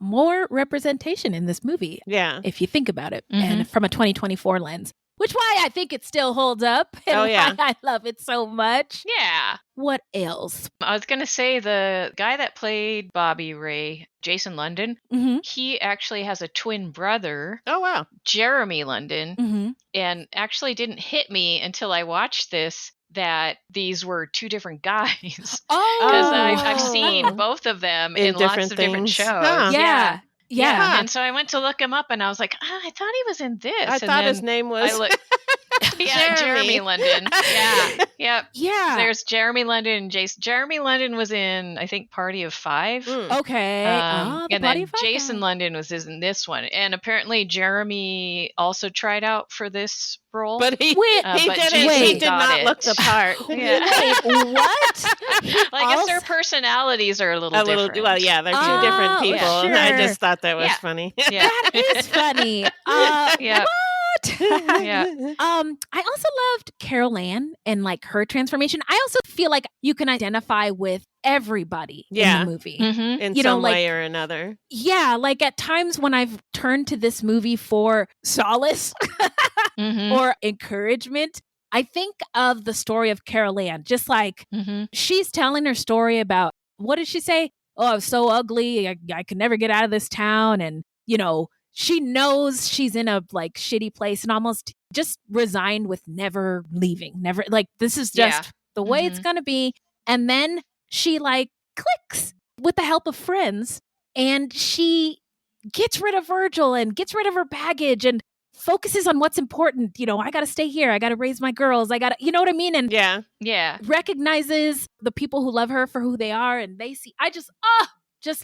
More representation in this movie. Yeah. If you think about it. And from a 2024 lens. Which why I think it still holds up and why I love it so much. Yeah. What else? I was going to say the guy that played Bobby Ray, Jason London, he actually has a twin brother. Oh, wow. Jeremy London. And actually didn't hit me until I watched this that these were two different guys. Oh. Because I've seen both of them in lots of different shows. Huh. Yeah. And so I went to look him up and I was like, I thought he was in this. I thought his name was Jeremy London. Yeah. Yeah. There's Jeremy London and Jason. Jeremy London was in, I think, Party of Five. Okay. And Party then of Five Jason guy. London was in this one. And apparently Jeremy also tried out for this role. But he Jason did got not it. look the part. Wait, what? I guess their personalities are a little different. Well, yeah, they're two different people. sure. I just thought that was funny. Yeah. That is funny. Yeah. Yeah. I also loved Carol Ann and like her transformation. I also feel like you can identify with everybody in the movie. In You some know, like, way or another. Yeah, like at times when I've turned to this movie for solace or encouragement, I think of the story of Carol Ann. Just like she's telling her story about, what did she say? Oh, I was so ugly. I could never get out of this town. And, you know, she knows she's in a like shitty place and almost just resigned with never leaving. Never, like, this is just the way it's going to be. And then she like clicks with the help of friends and she gets rid of Virgil and gets rid of her baggage and focuses on what's important. You know, I got to stay here. I got to raise my girls. I got to, you know what I mean? And recognizes the people who love her for who they are. And they see, I just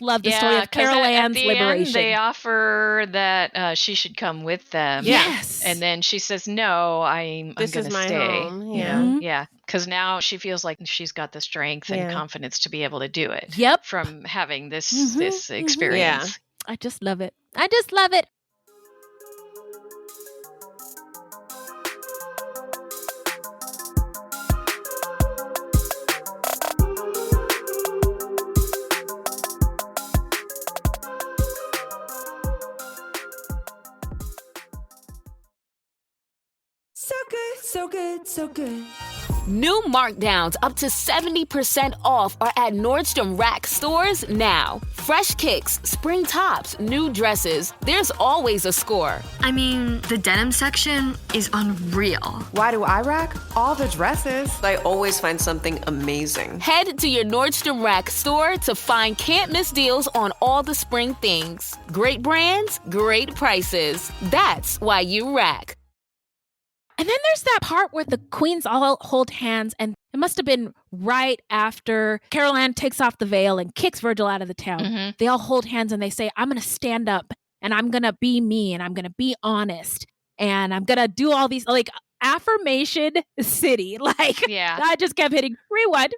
love the story of Carol Ann's liberation. End, they offer that she should come with them. Yes. And then she says, no, I'm going to stay. Home. Yeah. Yeah. Because now she feels like she's got the strength and confidence to be able to do it. Yep. From having this experience. I just love it. I just love it. So good, so good, so good. New markdowns up to 70% off are at Nordstrom Rack stores now. Fresh kicks, spring tops, new dresses. There's always a score. I mean, the denim section is unreal. Why do I rack? All the dresses. I always find something amazing. Head to your Nordstrom Rack store to find can't-miss deals on all the spring things. Great brands, great prices. That's why you rack. And then there's that part where the queens all hold hands, and it must have been right after Carol Ann takes off the veil and kicks Virgil out of the town. They all hold hands and they say, I'm going to stand up and I'm going to be me and I'm going to be honest and I'm going to do all these, like, affirmation city. Like, I just kept hitting rewind.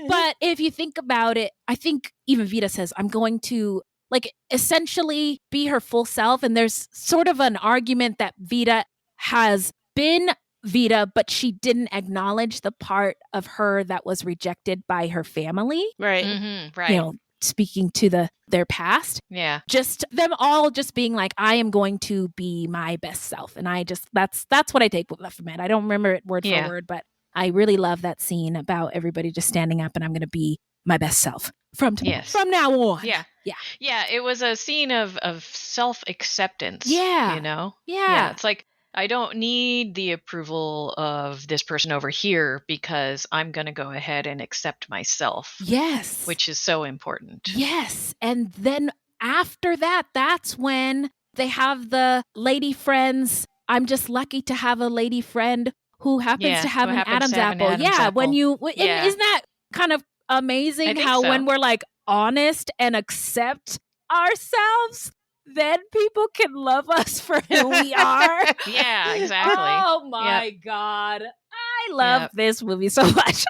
But if you think about it, I think even Vida says, I'm going to like essentially be her full self. And there's sort of an argument that Vida has been Vida, but she didn't acknowledge the part of her that was rejected by her family. Right. Right. You know, speaking to their past. Yeah. Just them all just being like, I am going to be my best self. And that's what I take from it. I don't remember it word for word, but I really love that scene about everybody just standing up and I'm going to be my best self from now on. Yeah. Yeah. Yeah. It was a scene of self-acceptance. Yeah. You know? Yeah. It's like, I don't need the approval of this person over here because I'm going to go ahead and accept myself. Yes. Which is so important. Yes. And then after that, that's when they have the lady friends. I'm just lucky to have a lady friend who happens to have an Adam's apple. Isn't that kind of amazing how when we're like honest and accept ourselves, then people can love us for who we are. Yeah, exactly. Oh my God. I love this movie so much.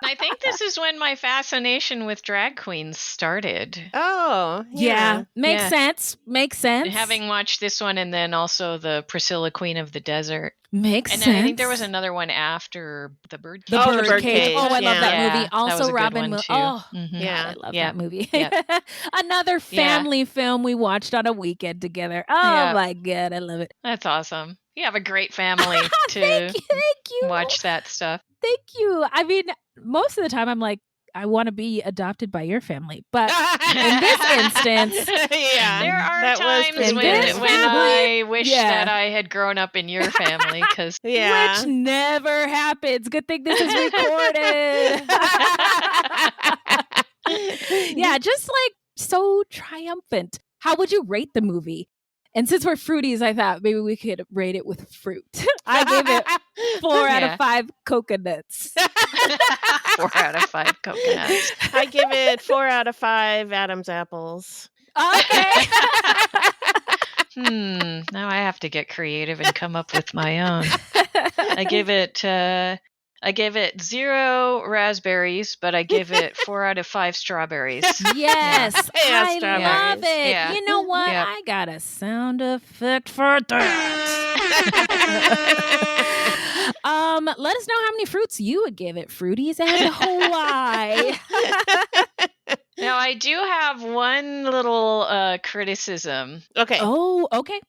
I think this is when my fascination with drag queens started. Oh, yeah. Makes sense. Makes sense. Having watched this one and then also the Priscilla Queen of the Desert. Makes sense. And I think there was another one after The Birdcage. The Birdcage. Oh, I love that movie. Also, Robin Williams. Oh, yeah, I love that movie. Another family film we watched on a weekend together. Oh my God, I love it. That's awesome. You have a great family to Thank you. watch that stuff. Thank you. I mean, most of the time I'm like, I want to be adopted by your family. But in this instance, there are times when I wish that I had grown up in your family. Which never happens. Good thing this is recorded. Yeah, just like so triumphant. How would you rate the movie? And since we're fruities, I thought maybe we could rate it with fruit. I gave it 4 out of 5 coconuts. 4 out of 5 coconuts. I give it 4 out of 5 Adam's apples. Okay. Now I have to get creative and come up with my own. I give it 0 raspberries, but I give it 4 out of 5 strawberries. Yes, I love it. Yeah. You know what? Yeah. I got a sound effect for that. Let us know how many fruits you would give it, fruities, and why. Now, I do have one little criticism. Okay. Oh, okay.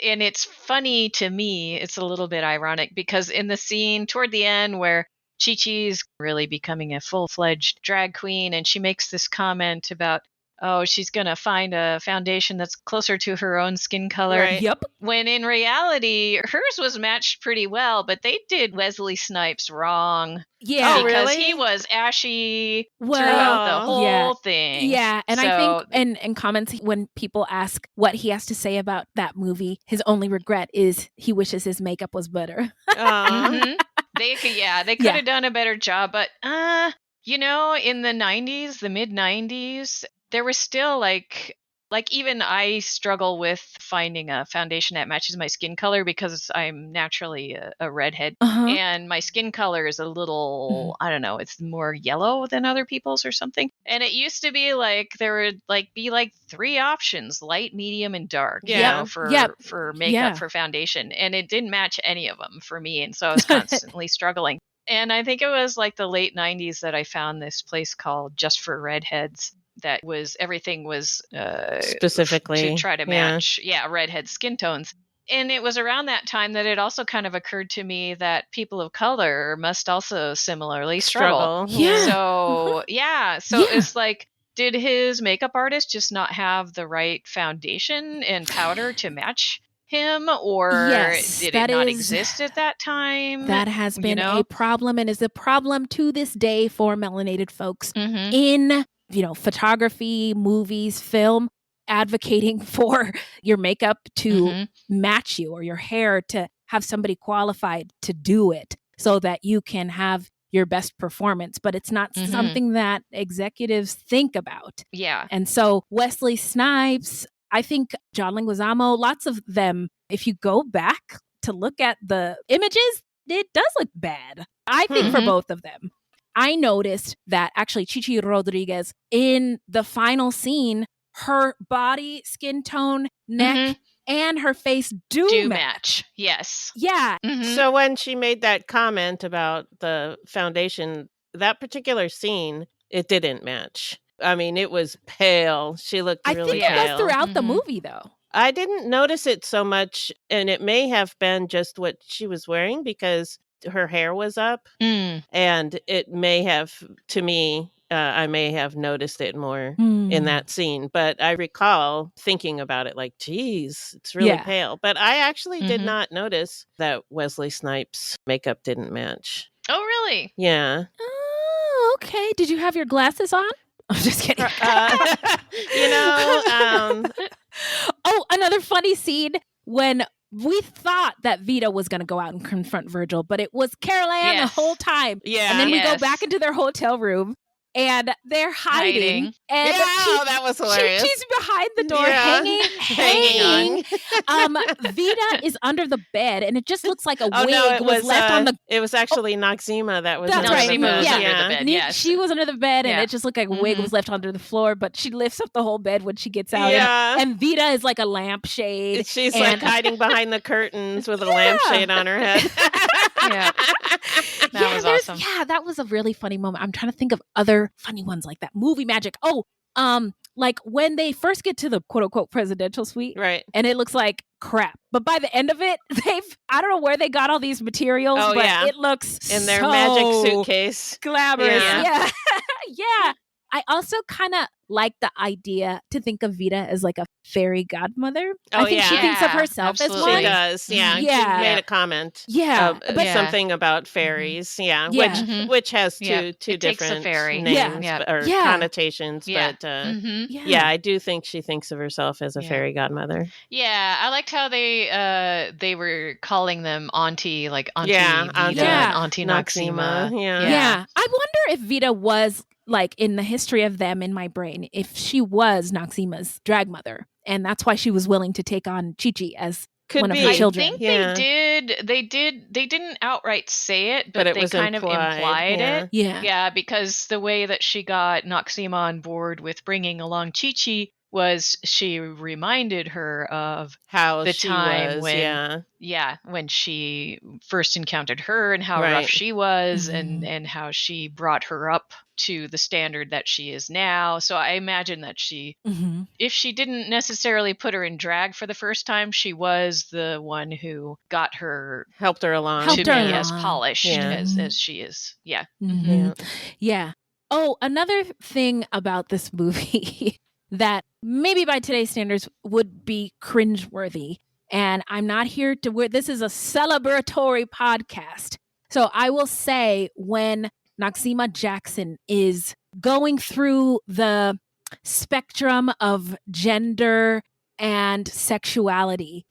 And it's funny to me. It's a little bit ironic because in the scene toward the end where Chi-Chi's really becoming a full-fledged drag queen and she makes this comment about, she's going to find a foundation that's closer to her own skin color. Right. Yep. When in reality, hers was matched pretty well, but they did Wesley Snipes wrong. Yeah. Because he was ashy throughout the whole thing. Yeah. And I think in comments, when people ask what he has to say about that movie, his only regret is he wishes his makeup was better. They could have done a better job. But, in the 90s, the mid-90s, there was still like even I struggle with finding a foundation that matches my skin color because I'm naturally a redhead and my skin color is a little, I don't know, it's more yellow than other people's or something. And it used to be like there would be 3 options, light, medium, and dark, for makeup, for foundation. And it didn't match any of them for me. And so I was constantly struggling. And I think it was the late 90s that I found this place called Just for Redheads. That was everything was specifically to try to match redhead skin tones. And it was around that time that it also kind of occurred to me that people of color must also similarly struggle. So it's like, did his makeup artist just not have the right foundation and powder to match him, or did it not exist at that time? That has been a problem and is a problem to this day for melanated folks in photography, movies, film, advocating for your makeup to match you or your hair to have somebody qualified to do it so that you can have your best performance. But it's not something that executives think about. Yeah. And so Wesley Snipes, I think John Leguizamo, lots of them, if you go back to look at the images, it does look bad. I think for both of them. I noticed that actually Chi-Chi Rodriguez in the final scene, her body, skin tone, neck, and her face do match. Yes. Yeah. So when she made that comment about the foundation, that particular scene, it didn't match. I mean, it was pale. She looked I really think it pale. was throughout the movie, though. I didn't notice it so much, and it may have been just what she was wearing because her hair was up, and it may have, to me, I may have noticed it more in that scene. But I recall thinking about it like, geez, it's really pale. But I actually did not notice that Wesley Snipes' makeup didn't match. Oh, really? Yeah. Oh, okay. Did you have your glasses on? I'm just kidding. Oh, another funny scene when we thought that Vita was going to go out and confront Virgil, but it was Carol Ann the whole time. Yeah. And then we go back into their hotel room and they're hiding. And that was hilarious. She's behind the door hanging on. Vita is under the bed and it just looks like a wig it was left on the... It was actually Noxzema that was That's under right. the bed. Under the bed, yes. She was under the bed and it just looked like a wig was left under the floor, but she lifts up the whole bed when she gets out. And Vita is like a lampshade. She's like hiding behind the curtains with a lampshade on her head. That was awesome. Yeah, that was a really funny moment. I'm trying to think of other funny ones like that. Movie magic. Oh, like when they first get to the quote unquote presidential suite, right? And it looks like crap. But by the end of it, I don't know where they got all these materials, but it looks in their so magic suitcase. Glamorous. Yeah. Yeah. I also kind of like the idea to think of Vita as like a fairy godmother. I think she thinks of herself as one. She does. Yeah. She made a comment. Yeah. But something about fairies. Yeah. Which has two different names or connotations. But I do think she thinks of herself as a fairy godmother. Yeah. I liked how they were calling them Auntie, like Auntie Vita and Auntie Noxzema. Yeah. I wonder if Vita was like in the history of them in my brain, if she was Noxzema's drag mother, and that's why she was willing to take on Chi-Chi as one of her children. I think they didn't outright say it, but they kind of implied it. Yeah, because the way that she got Noxzema on board with bringing along Chi-Chi was she reminded her of how the she time was, when she first encountered her and how rough she was and how she brought her up to the standard that she is now. So I imagine that she, if she didn't necessarily put her in drag for the first time, she was the one who got her, helped her along to be as polished as she is. Yeah. Yeah. Oh, another thing about this movie that maybe by today's standards would be cringeworthy. And I'm not here to this is a celebratory podcast. So I will say when Noxzema Jackson is going through the spectrum of gender and sexuality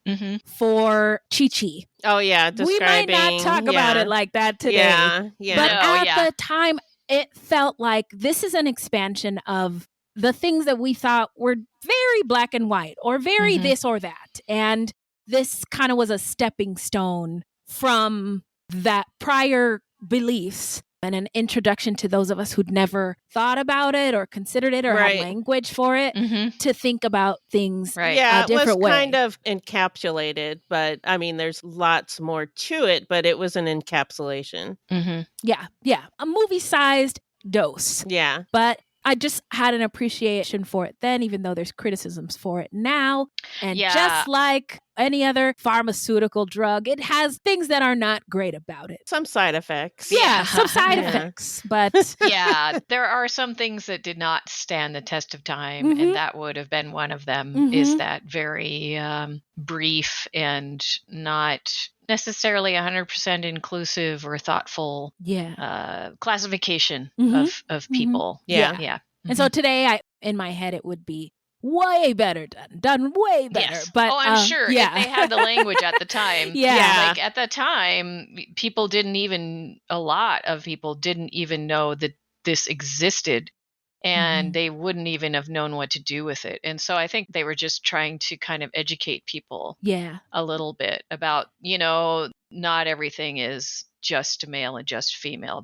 for Chi-Chi. Oh, yeah. We might not talk about it like that today. But at the time, it felt like this is an expansion of the things that we thought were very black and white or very this or that. And this kind of was a stepping stone from that prior beliefs and an introduction to those of us who'd never thought about it or considered it or had language for it to think about things a different way. It was kind of encapsulated, but I mean, there's lots more to it, but it was an encapsulation. Yeah. A movie-sized dose. Yeah. But I just had an appreciation for it then, even though there's criticisms for it now. And just like any other pharmaceutical drug, it has things that are not great about it. Some side effects. Yeah, some side effects. But there are some things that did not stand the test of time. And that would have been one of them, is that very brief and not necessarily 100% inclusive or thoughtful classification of people. Yeah. And so today, in my head, it would be way better done way better. Yes. But I'm sure if they had the language at the time. Like at the time, a lot of people didn't even know that this existed. And they wouldn't even have known what to do with it. And so I think they were just trying to kind of educate people a little bit about, not everything is just male and just female.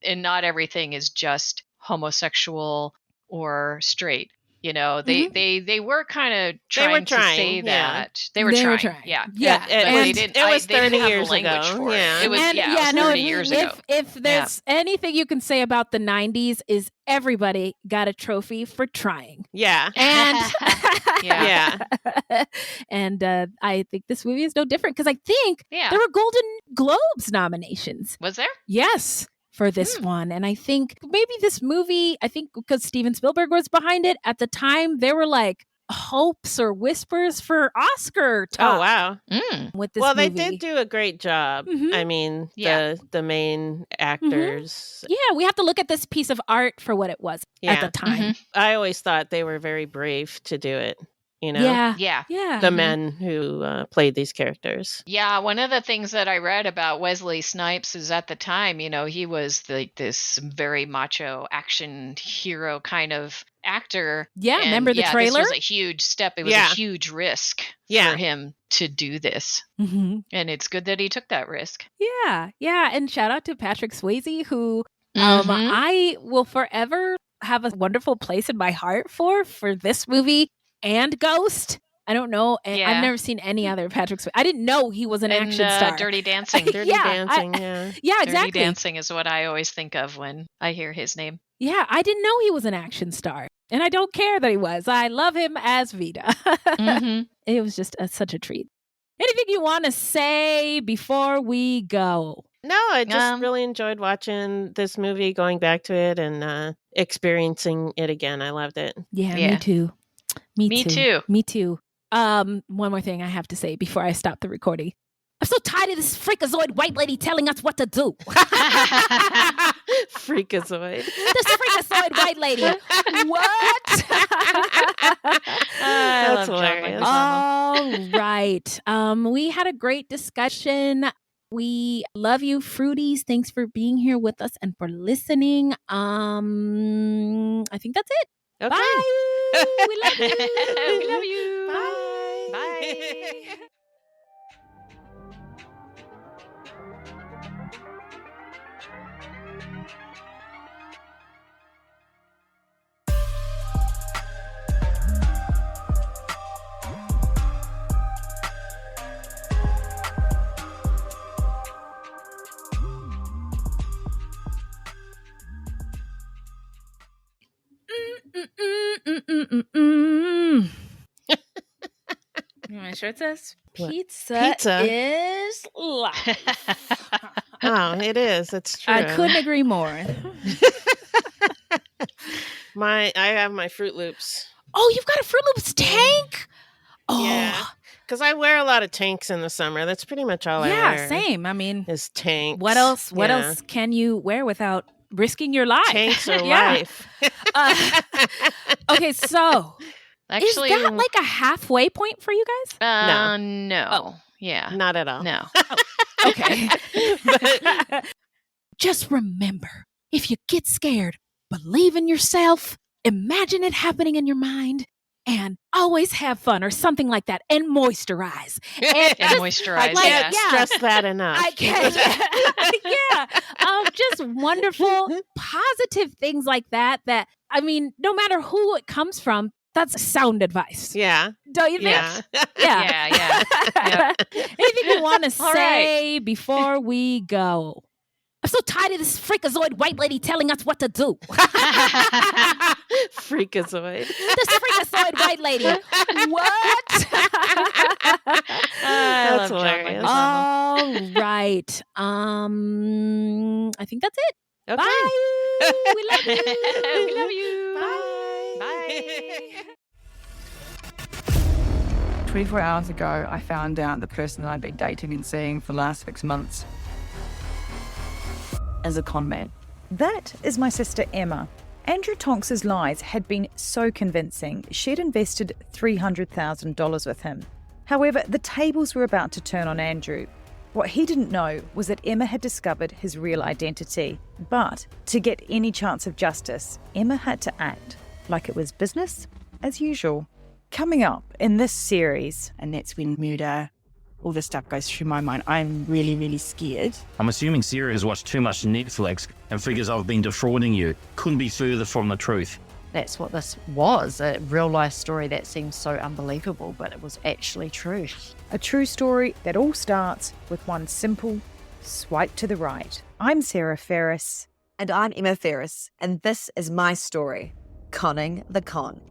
And not everything is just homosexual or straight. You know, they were kind of trying to say that. They were trying. Yeah. Yeah. It was 30 years years ago. Yeah. It was, And, it was 30 years ago. If there's anything you can say about the 90s is everybody got a trophy for trying. Yeah. And yeah. and I think this movie is no different because I think there were Golden Globes nominations. Was there? Yes. For this one. And I think maybe this movie, I think because Steven Spielberg was behind it, at the time there were like hopes or whispers for Oscar talk. Oh, wow. With this well, movie. They did do a great job. I mean, the main actors. Yeah, we have to look at this piece of art for what it was at the time. I always thought they were very brave to do it. You know? Yeah. The men who played these characters. Yeah, one of the things that I read about Wesley Snipes is at the time, you know, he was this very macho action hero kind of actor. Yeah, and remember the trailer? This was a huge step. It was a huge risk for him to do this. And it's good that he took that risk. Yeah. And shout out to Patrick Swayze, who I will forever have a wonderful place in my heart for this movie. And Ghost. I don't know. I've never seen any other Patrick Swayze. I didn't know he was an action star. Dirty Dancing. Yeah, exactly. Dirty Dancing is what I always think of when I hear his name. Yeah, I didn't know he was an action star. And I don't care that he was. I love him as Vita. It was just such a treat. Anything you want to say before we go? No, I just really enjoyed watching this movie, going back to it and experiencing it again. I loved it. Yeah. Me too. Me too. One more thing I have to say before I stop the recording. I'm so tired of this freakazoid white lady telling us what to do. Freakazoid. This freakazoid white lady. What? That's hilarious. All right. We had a great discussion. We love you, Fruities. Thanks for being here with us and for listening. I think that's it. Okay. Bye. We love you. We love you. Bye. Bye. My shirt says pizza is life. Oh, it is. It's true. I couldn't agree more. I have my Fruitloops. Oh, you've got a Fruitloops tank? Oh. Yeah. Because I wear a lot of tanks in the summer. That's pretty much all I wear. Yeah, same. I mean, is tanks. What else can you wear without risking your life? Tanks are life. Okay, so actually, is that like a halfway point for you guys? No. Oh. Yeah. Not at all. No. Okay. But just remember, if you get scared, believe in yourself, imagine it happening in your mind, and always have fun or something like that, and moisturize. And moisturize. I can't stress that enough. I can't. Just wonderful, positive things like that. That, I mean, no matter who it comes from, that's sound advice. Yeah. Don't you think? Yeah. Anything you want to say before we go? I'm so tired of this freakazoid white lady telling us what to do. Freakazoid. This freakazoid white lady. What? That's hilarious. All right. I think that's it. Okay. Bye. We love you. We love you. Bye. Bye. 24 hours ago, I found out the person that I'd been dating and seeing for the last 6 months as a con man. That is my sister Emma. Andrew Tonks's lies had been so convincing, she'd invested $300,000 with him. However, the tables were about to turn on Andrew. What he didn't know was that Emma had discovered his real identity. But to get any chance of justice, Emma had to act like it was business as usual. Coming up in this series, and that's when murder, all this stuff goes through my mind. I'm really, really scared. I'm assuming Sarah has watched too much Netflix and figures I've been defrauding you. Couldn't be further from the truth. that's what this was, a real life story that seems so unbelievable, but it was actually true. A true story that all starts with one simple swipe to the right. I'm Sarah Ferris. And I'm Emma Ferris, and this is my story, Conning the Con.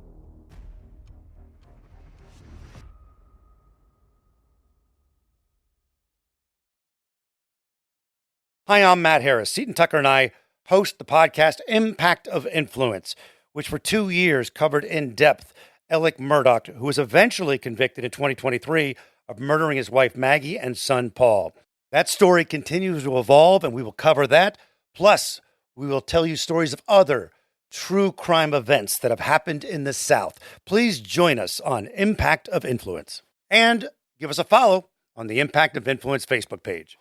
Hi, I'm Matt Harris. Seton Tucker and I host the podcast Impact of Influence, which for 2 years covered in depth Alec Murdaugh, who was eventually convicted in 2023 of murdering his wife Maggie and son Paul. That story continues to evolve, and we will cover that. Plus, we will tell you stories of other true crime events that have happened in the South. Please join us on Impact of Influence. And give us a follow on the Impact of Influence Facebook page.